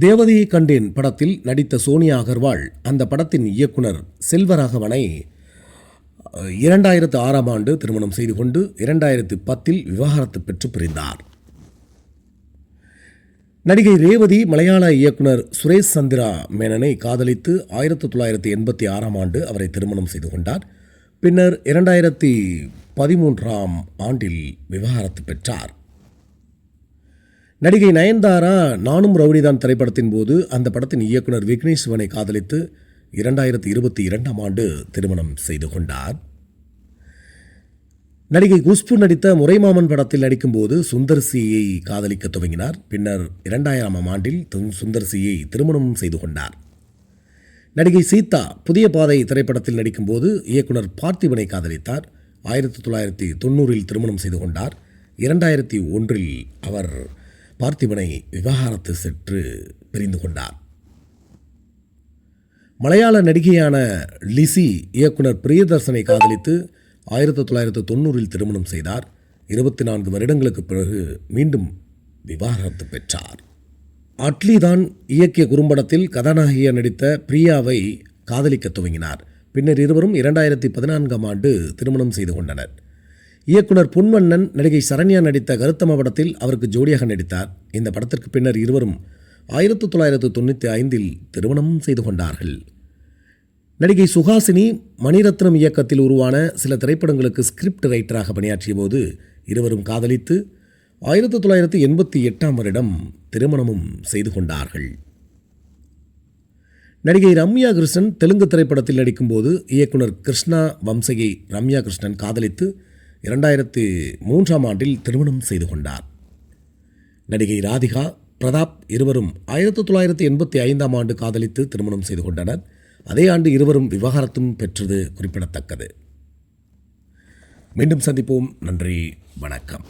தேவதையை கண்டேன் படத்தில் நடித்த சோனியா அகர்வால் அந்த படத்தின் இயக்குனர் செல்வராகவனை 2006ஆம் ஆண்டு திருமணம் செய்து கொண்டு 2010இல் விவாகரத்து பெற்று பிரிந்தார். நடிகை ரேவதி மலையாள இயக்குனர் சுரேஷ் சந்திரா மேனனை காதலித்து 1986ஆம் ஆண்டு அவரை திருமணம் செய்து கொண்டார். பின்னர் 2013ஆம் ஆண்டில் விவாகரத்து பெற்றார். நடிகை நயன்தாரா நானும் ரவுடிதான் திரைப்படத்தின் போது அந்த படத்தின் இயக்குனர் விக்னேஷ் சிவனை காதலித்து 2022ஆம் ஆண்டு திருமணம் செய்து கொண்டார். நடிகை குஷ்பு நடித்த முறைமாமன் படத்தில் நடிக்கும்போது சுந்தர் சியை காதலிக்க துவங்கினார். பின்னர் 2000ஆம் ஆண்டில் சுந்தர் சியை திருமணம் செய்து கொண்டார். நடிகை சீதா புதிய பாதை திரைப்படத்தில் நடிக்கும்போது இயக்குனர் பார்த்திபனை காதலித்தார். 1990இல் திருமணம் செய்து கொண்டார். 2001இல் அவர் பார்த்திபனை விவாகரத்து சென்று பிரிந்து கொண்டார். மலையாள நடிகையான லிசி இயக்குனர் பிரியதர்சனை காதலித்து 1990இல் திருமணம் செய்தார். 24 வருடங்களுக்கு பிறகு மீண்டும் விவாகரத்து பெற்றார். அட்லி தான் இயக்கிய குறும்படத்தில் கதாநாயகியாக நடித்த பிரியாவை காதலிக்க துவங்கினார். பின்னர் இருவரும் 2014ஆம் ஆண்டு திருமணம் செய்து கொண்டனர். இயக்குனர் பொன்வண்ணன் நடிகை சரண்யா நடித்த கருத்தம படத்தில் அவருக்கு ஜோடியாக நடித்தார். இந்த படத்திற்கு பின்னர் இருவரும் 1995இல் திருமணம் செய்து கொண்டார்கள். நடிகை சுஹாசினி மணிரத்னம் இயக்கத்தில் உருவான சில திரைப்படங்களுக்கு ஸ்கிரிப்ட் ரைட்டராக பணியாற்றிய போது இருவரும் காதலித்து 1988ஆம் வருடம் திருமணமும் செய்து கொண்டார்கள். நடிகை ரம்யா கிருஷ்ணன் தெலுங்கு திரைப்படத்தில் நடிக்கும்போது இயக்குனர் கிருஷ்ணா வம்சையை ரம்யா கிருஷ்ணன் காதலித்து 2003ஆம் ஆண்டில் திருமணம் செய்து கொண்டார். நடிகை ராதிகா பிரதாப் இருவரும் 1985ஆம் ஆண்டு காதலித்து திருமணம் செய்து கொண்டனர். அதே ஆண்டு இருவரும் விவாகரத்தும் பெற்றது குறிப்பிடத்தக்கது. மீண்டும் சந்திப்போம். நன்றி, வணக்கம்.